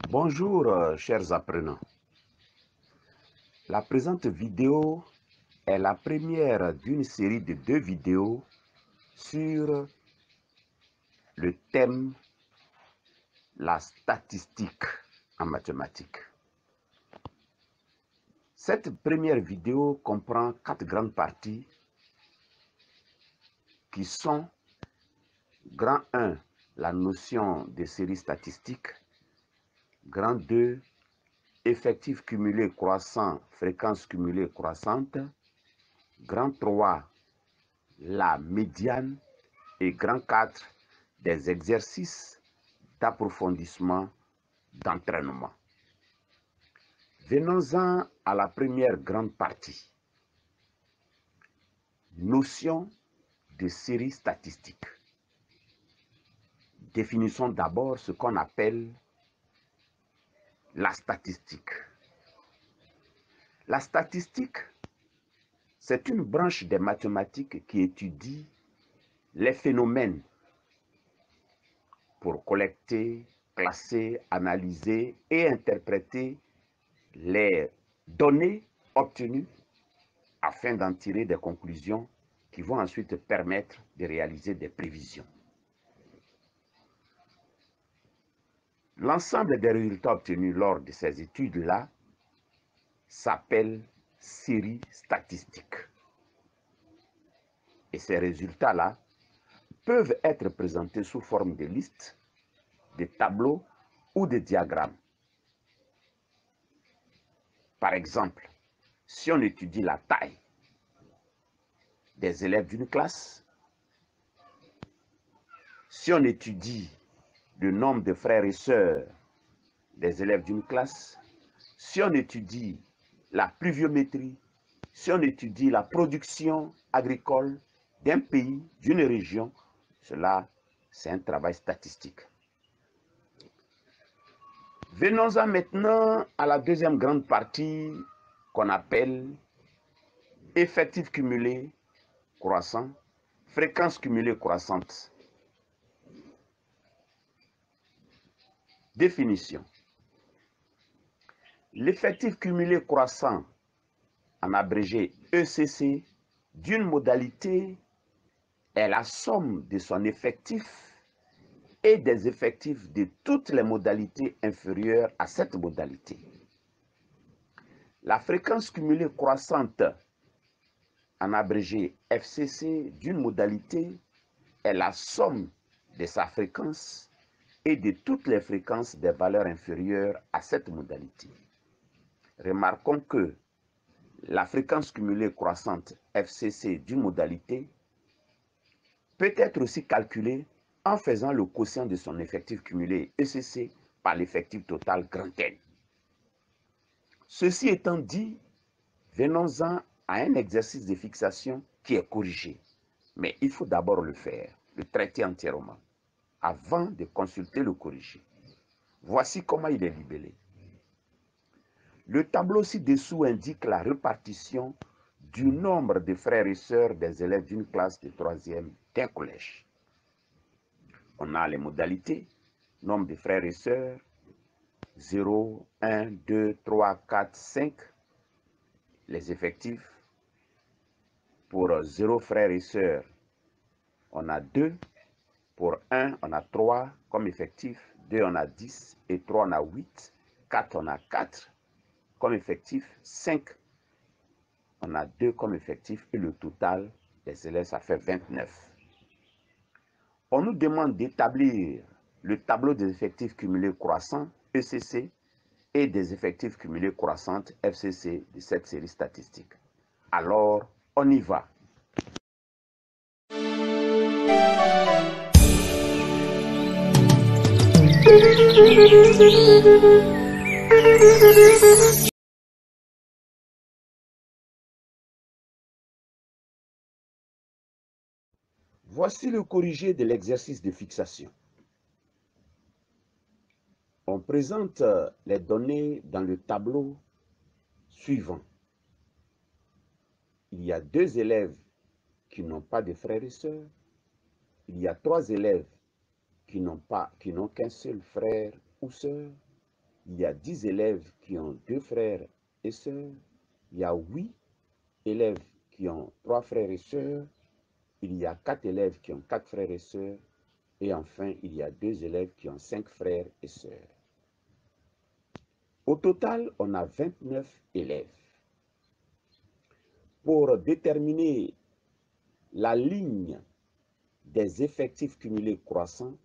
Bonjour chers apprenants. La présente vidéo est la première d'une série de 2 vidéos sur le thème la statistique en mathématiques. Cette première vidéo comprend 4 grandes parties qui sont: grand 1, la notion de série statistique; grand 2, effectif cumulé croissant, fréquence cumulée croissante; grand 3, la médiane; et grand 4, des exercices d'approfondissement, d'entraînement. Venons-en à la première grande partie. Notion de série statistique. Définissons d'abord ce qu'on appelle la statistique. La statistique, c'est une branche des mathématiques qui étudie les phénomènes pour collecter, classer, analyser et interpréter les données obtenues afin d'en tirer des conclusions qui vont ensuite permettre de réaliser des prévisions. L'ensemble des résultats obtenus lors de ces études-là s'appelle série statistique. Et ces résultats-là peuvent être présentés sous forme de listes, de tableaux ou de diagrammes. Par exemple, si on étudie la taille des élèves d'une classe, si on étudie le nombre de frères et sœurs des élèves d'une classe, si on étudie la pluviométrie, si on étudie la production agricole d'un pays, d'une région, cela, c'est un travail statistique. Venons-en maintenant à la deuxième grande partie qu'on appelle effectif cumulé croissant, fréquence cumulée croissante. Définition. L'effectif cumulé croissant, en abrégé ECC, d'une modalité est la somme de son effectif et des effectifs de toutes les modalités inférieures à cette modalité. La fréquence cumulée croissante, en abrégé FCC, d'une modalité est la somme de sa fréquence et de toutes les fréquences des valeurs inférieures à cette modalité. Remarquons que la fréquence cumulée croissante FCC d'une modalité peut être aussi calculée en faisant le quotient de son effectif cumulé ECC par l'effectif total grand N. Ceci étant dit, venons-en à un exercice de fixation qui est corrigé. Mais il faut d'abord le faire, le traiter entièrement, avant de consulter le corrigé. Voici comment il est libellé. Le tableau ci-dessous indique la répartition du nombre de frères et sœurs des élèves d'une classe de 3e d'un collège. On a les modalités, nombre de frères et sœurs, 0, 1, 2, 3, 4, 5. Les effectifs, pour 0 frères et sœurs, on a 2. Pour 1, on a 3 comme effectif, 2, on a 10, et 3, on a 8, 4, on a 4 comme effectif, 5, on a 2 comme effectif, et le total des élèves, ça fait 29. On nous demande d'établir le tableau des effectifs cumulés croissants, ECC, et des effectifs cumulés croissantes, FCC, de cette série statistique. Alors, on y va. Voici le corrigé de l'exercice de fixation. On présente les données dans le tableau suivant. Il y a 2 élèves qui n'ont pas de frères et sœurs. il y a 3 élèves qui n'ont qu'un seul frère ou sœur. Il y a 10 élèves qui ont 2 frères et sœurs. Il y a 8 élèves qui ont 3 frères et sœurs. Il y a 4 élèves qui ont 4 frères et sœurs. Et enfin, il y a 2 élèves qui ont 5 frères et sœurs. Au total, on a 29 élèves. Pour déterminer la ligne des effectifs cumulés croissants,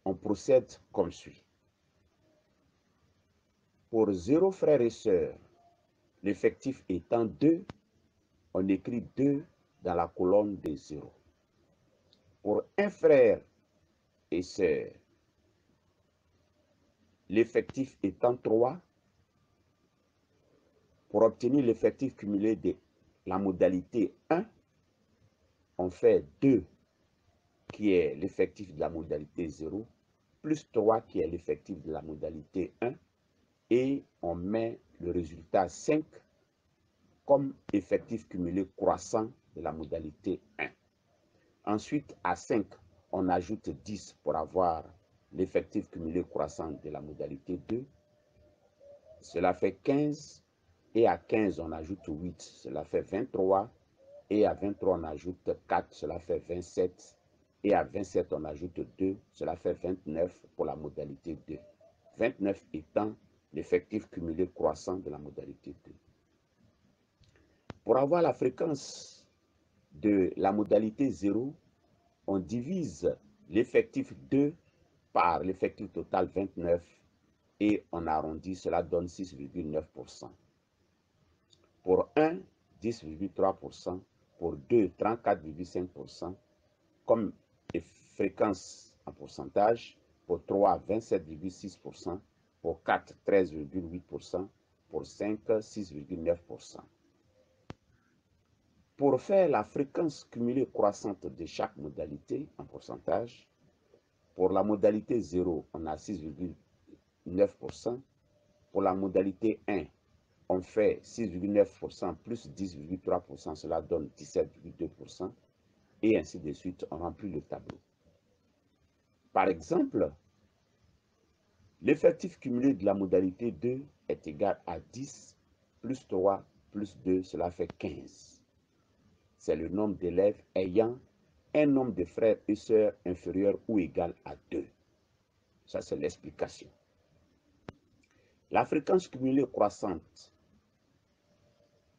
on procède comme suit. Pour 0 frères et sœurs, l'effectif étant 2, on écrit 2 dans la colonne de 0. Pour 1 frère et sœur, l'effectif étant 3, pour obtenir l'effectif cumulé de la modalité 1, on fait 2 qui est l'effectif de la modalité 0, plus 3 qui est l'effectif de la modalité 1, et on met le résultat 5 comme effectif cumulé croissant de la modalité 1. Ensuite, à 5, on ajoute 10 pour avoir l'effectif cumulé croissant de la modalité 2. Cela fait 15. Et à 15, on ajoute 8. Cela fait 23. Et à 23, on ajoute 4. Cela fait 27. Et à 27, on ajoute 2. Cela fait 29 pour la modalité 2. 29 étant l'effectif cumulé croissant de la modalité 2. Pour avoir la fréquence de la modalité 0, on divise l'effectif 2 par l'effectif total 29 et on arrondit, cela donne 6,9%. Pour 1, 10,3%. Pour 2, 34,5%. Comme fréquence en pourcentage. Pour 3, 27,6%. Pour 4, 13,8%. Pour 5, 6,9%. Pour faire la fréquence cumulée croissante de chaque modalité en pourcentage, pour la modalité 0, on a 6,9%. Pour la modalité 1, on fait 6,9% plus 10,3%, cela donne 17,2%. Et ainsi de suite, on remplit le tableau. Par exemple, l'effectif cumulé de la modalité 2 est égal à 10 plus 3 plus 2, cela fait 15. C'est le nombre d'élèves ayant un nombre de frères et sœurs inférieur ou égal à 2. Ça, c'est l'explication. La fréquence cumulée croissante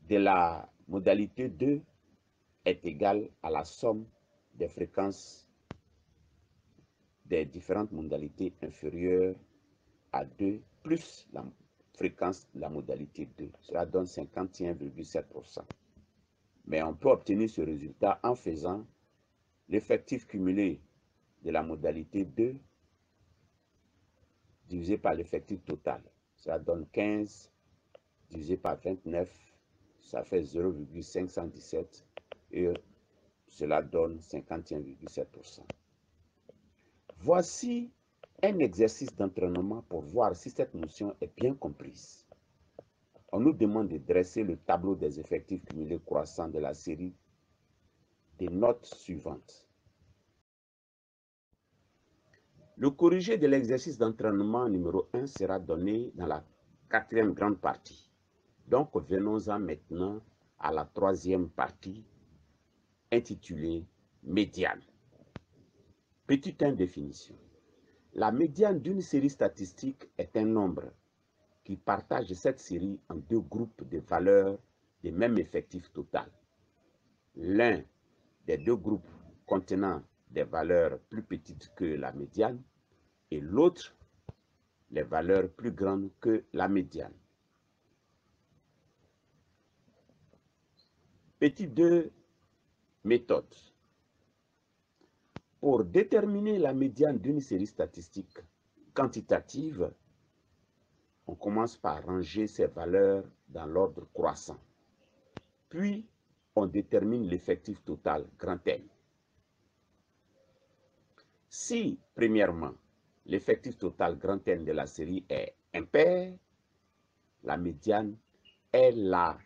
de la modalité 2 est égale à la somme des fréquences des différentes modalités inférieures à 2 plus la fréquence de la modalité 2. Cela donne 51,7%. Mais on peut obtenir ce résultat en faisant l'effectif cumulé de la modalité 2 divisé par l'effectif total. Ça donne 15 divisé par 29, ça fait 0,517 et cela donne 51,7%. Voici un exercice d'entraînement pour voir si cette notion est bien comprise. On nous demande de dresser le tableau des effectifs cumulés croissants de la série des notes suivantes. Le corrigé de l'exercice d'entraînement numéro 1 sera donné dans la 4e grande partie. Donc, venons-en maintenant à la 3e partie intitulée médiane. Petit 1, définition. La médiane d'une série statistique est un nombre qui partage cette série en 2 groupes de valeurs des mêmes effectifs total. L'un des 2 groupes contenant des valeurs plus petites que la médiane et l'autre les valeurs plus grandes que la médiane. Petit 2, méthode. Pour déterminer la médiane d'une série statistique quantitative, on commence par ranger ces valeurs dans l'ordre croissant. Puis, on détermine l'effectif total, grand N. Si, premièrement, l'effectif total, grand N de la série est impair, la médiane est la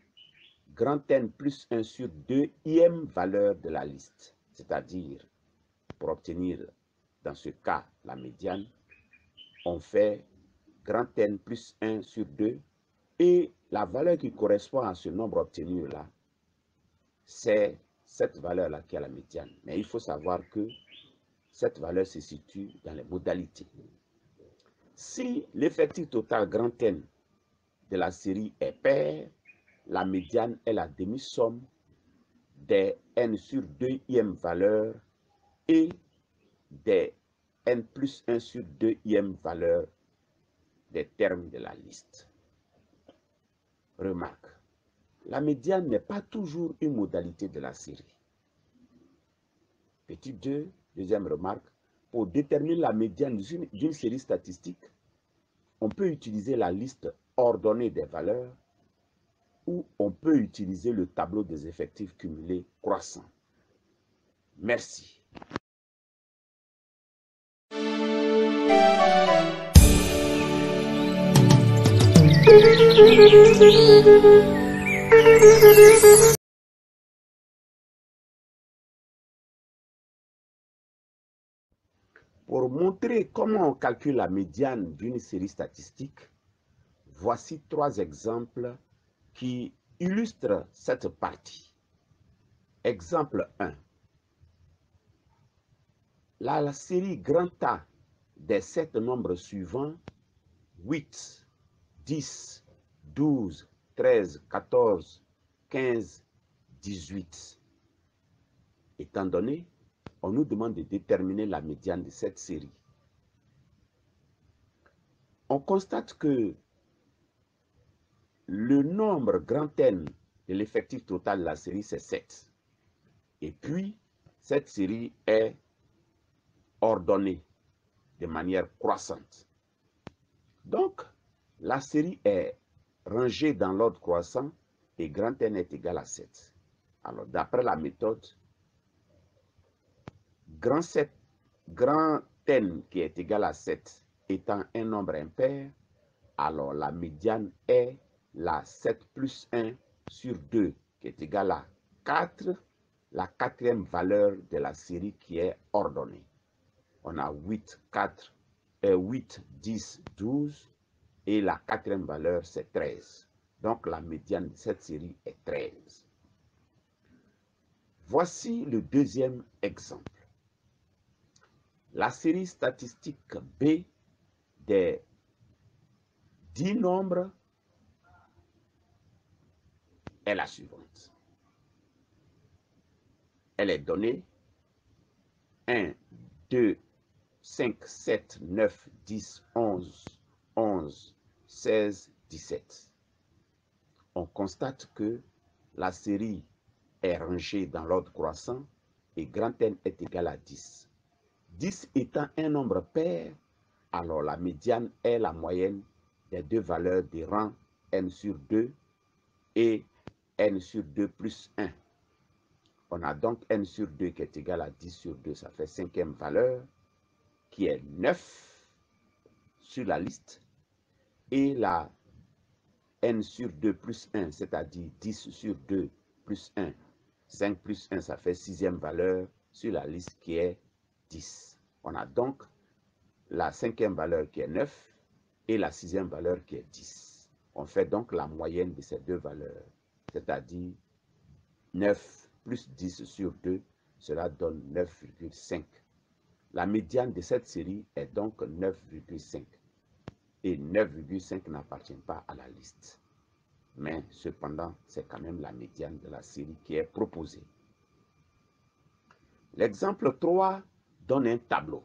grand N plus 1 sur 2e valeur de la liste, c'est-à-dire pour obtenir, dans ce cas, la médiane, on fait grand N plus 1 sur 2 et la valeur qui correspond à ce nombre obtenu là, c'est cette valeur-là qui est la médiane. Mais il faut savoir que cette valeur se situe dans les modalités. Si l'effectif total grand N de la série est pair, la médiane est la demi-somme des n sur 2e valeurs et des n plus 1 sur 2e valeur des termes de la liste. Remarque, la médiane n'est pas toujours une modalité de la série. Petit 2, deuxième remarque, pour déterminer la médiane d'une série statistique, on peut utiliser la liste ordonnée des valeurs ou on peut utiliser le tableau des effectifs cumulés croissants. Merci. Pour montrer comment on calcule la médiane d'une série statistique, voici 3 exemples qui illustrent cette partie. Exemple 1. La série grand A des 7 nombres suivants, 8, 10, 12, 13, 14, 15, 18. Étant donné, on nous demande de déterminer la médiane de cette série. On constate que le nombre grand N de l'effectif total de la série, c'est 7. Et puis, cette série est ordonnée de manière croissante. Donc, la série est rangée dans l'ordre croissant et grand N est égal à 7. Alors, d'après la méthode, grand N qui est égal à 7 étant un nombre impair, alors la médiane est la 7 plus 1 sur 2 qui est égal à 4, la 4e valeur de la série qui est ordonnée. On a 8, 10, 12 et la 4e valeur c'est 13. Donc la médiane de cette série est 13. Voici le deuxième exemple. La série statistique B des 10 nombres est la suivante. Elle est donnée 1, 2, 5, 7, 9, 10, 11, 11, 16, 17. On constate que la série est rangée dans l'ordre croissant et grand N est égal à 10. 10 étant un nombre pair, alors la médiane est la moyenne des deux valeurs des rangs n sur 2 et n sur 2 plus 1. On a donc n sur 2 qui est égal à 10 sur 2, ça fait 5e valeur, qui est 9 sur la liste, et la n sur 2 plus 1, c'est-à-dire 10 sur 2 plus 1, 5 plus 1, ça fait 6e valeur sur la liste qui est 10. On a donc la 5e valeur qui est 9 et la 6e valeur qui est 10. On fait donc la moyenne de ces deux valeurs, c'est-à-dire 9 plus 10 sur 2, cela donne 9,5. La médiane de cette série est donc 9,5. Et 9,5 n'appartient pas à la liste. Mais cependant, c'est quand même la médiane de la série qui est proposée. L'exemple 3 donne un tableau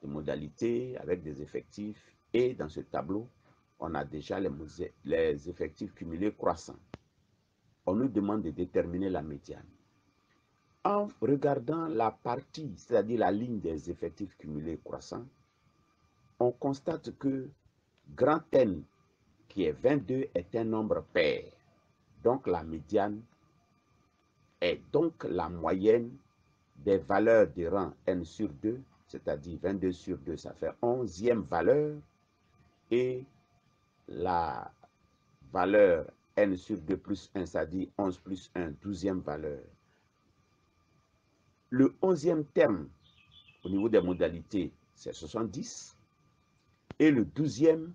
de modalités avec des effectifs. Et dans ce tableau, on a déjà les effectifs cumulés croissants. On nous demande de déterminer la médiane. En regardant la partie, c'est-à-dire la ligne des effectifs cumulés croissants, on constate que grand N, qui est 22, est un nombre pair. Donc la médiane est donc la moyenne des valeurs de rang n sur 2, c'est-à-dire 22 sur 2, ça fait 11e valeur, et la valeur n sur 2 plus 1, ça dit 11 plus 1, 12e valeur. Le 11e terme au niveau des modalités, c'est 70. Et le 12e,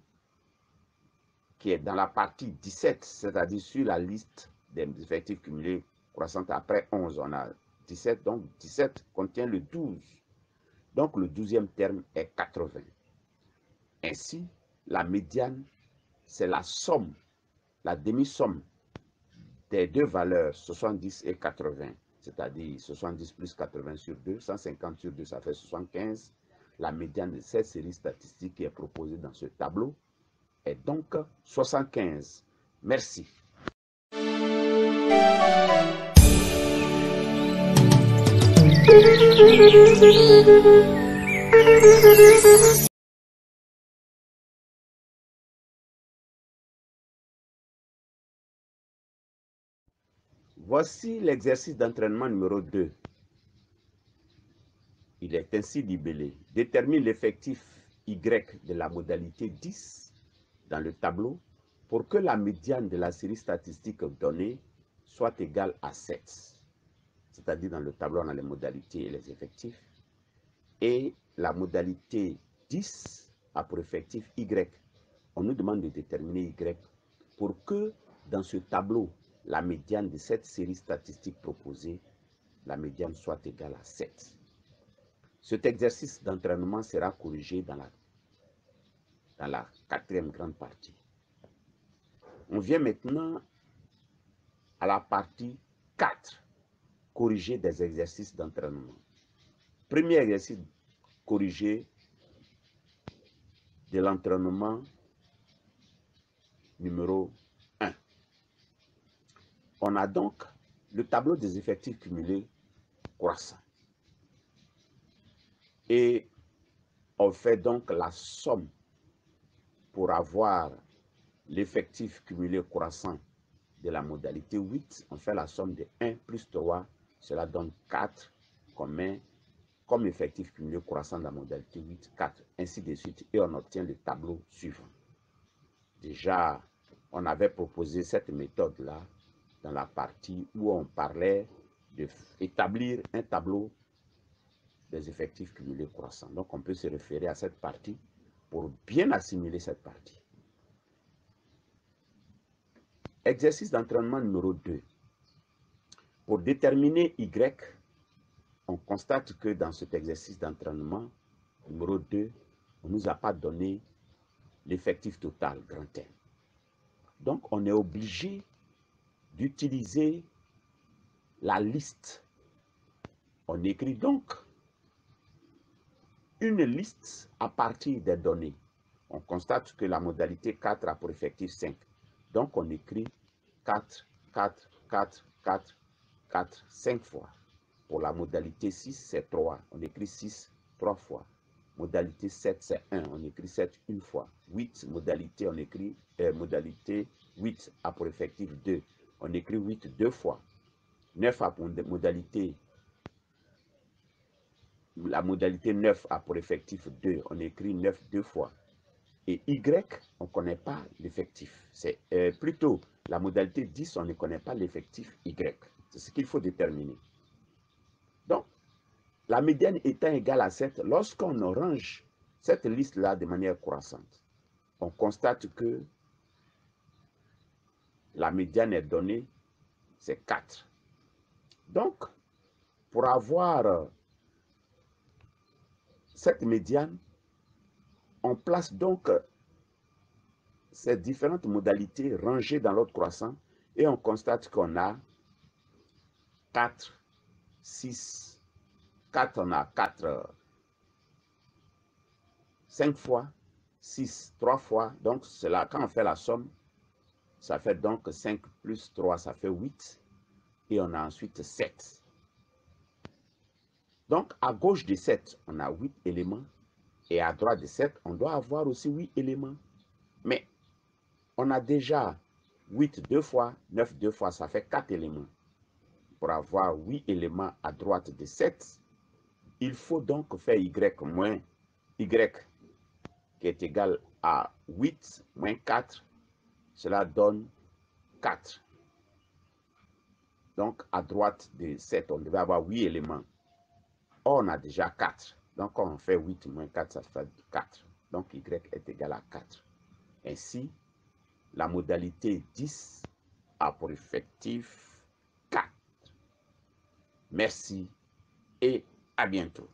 qui est dans la partie 17, c'est-à-dire sur la liste des effectifs cumulés croissantes après 11, on a 17, donc 17 contient le 12. Donc le 12e terme est 80. Ainsi, la médiane, c'est la somme, la demi-somme des deux valeurs 70 et 80, c'est-à-dire 70 plus 80 sur 2, 150 sur 2, ça fait 75. La médiane de cette série statistique qui est proposée dans ce tableau est donc 75. Merci. Voici l'exercice d'entraînement numéro 2. Il est ainsi libellé. Détermine l'effectif Y de la modalité 10 dans le tableau pour que la médiane de la série statistique donnée soit égale à 7. C'est-à-dire dans le tableau, on a les modalités et les effectifs. Et la modalité 10 a pour effectif Y. On nous demande de déterminer Y pour que dans ce tableau, la médiane de cette série statistique proposée, la médiane soit égale à 7. Cet exercice d'entraînement sera corrigé dans la quatrième grande partie. On vient maintenant à la partie 4, corriger des exercices d'entraînement. Premier exercice corrigé de l'entraînement numéro 1. On a donc le tableau des effectifs cumulés croissants. Et on fait donc la somme pour avoir l'effectif cumulé croissant de la modalité 8. On fait la somme de 1 plus 3, cela donne 4 comme effectif cumulé croissant de la modalité 8, 4, ainsi de suite, et on obtient le tableau suivant. Déjà, on avait proposé cette méthode-là dans la partie où on parlait d'établir un tableau des effectifs cumulés croissants. Donc, on peut se référer à cette partie pour bien assimiler cette partie. Exercice d'entraînement numéro 2. Pour déterminer Y, on constate que dans cet exercice d'entraînement numéro 2, on ne nous a pas donné l'effectif total, grand M. Donc, on est obligé d'utiliser la liste. On écrit donc une liste à partir des données. On constate que la modalité 4 a pour effectif 5. Donc, on écrit 4, 4, 4, 4, 4, 5 fois. Pour la modalité 6, c'est 3. On écrit 6 3 fois. Modalité 7, c'est 1. On écrit 7 une fois. 8, modalité, on écrit modalité 8 a pour effectif 2. On écrit 8 deux fois. 9 a pour modalité. La modalité 9 a pour effectif 2. On écrit 9 deux fois. Et Y, on ne connaît pas l'effectif. C'est plutôt la modalité 10, on ne connaît pas l'effectif Y. C'est ce qu'il faut déterminer. Donc, la médiane étant égale à 7, lorsqu'on range cette liste-là de manière croissante, on constate que la médiane est donnée, c'est 4. Donc, pour avoir cette médiane, on place donc ces différentes modalités rangées dans l'ordre croissant et on constate qu'on a 4, 6, 4, on a 4, 5 fois, 6, 3 fois. Donc, cela, quand on fait la somme, ça fait donc 5 plus 3, ça fait 8. Et on a ensuite 7. Donc, à gauche de 7, on a 8 éléments. Et à droite de 7, on doit avoir aussi 8 éléments. Mais on a déjà 8 deux fois, 9 deux fois, ça fait 4 éléments. Pour avoir 8 éléments à droite de 7, il faut donc faire Y moins Y qui est égal à 8 moins 4. Cela donne 4. Donc, à droite de 7, on devait avoir 8 éléments. on a déjà 4. Donc, quand on fait 8 moins 4, ça fait 4. Donc, y est égal à 4. Ainsi, la modalité 10 a pour effectif 4. Merci et à bientôt.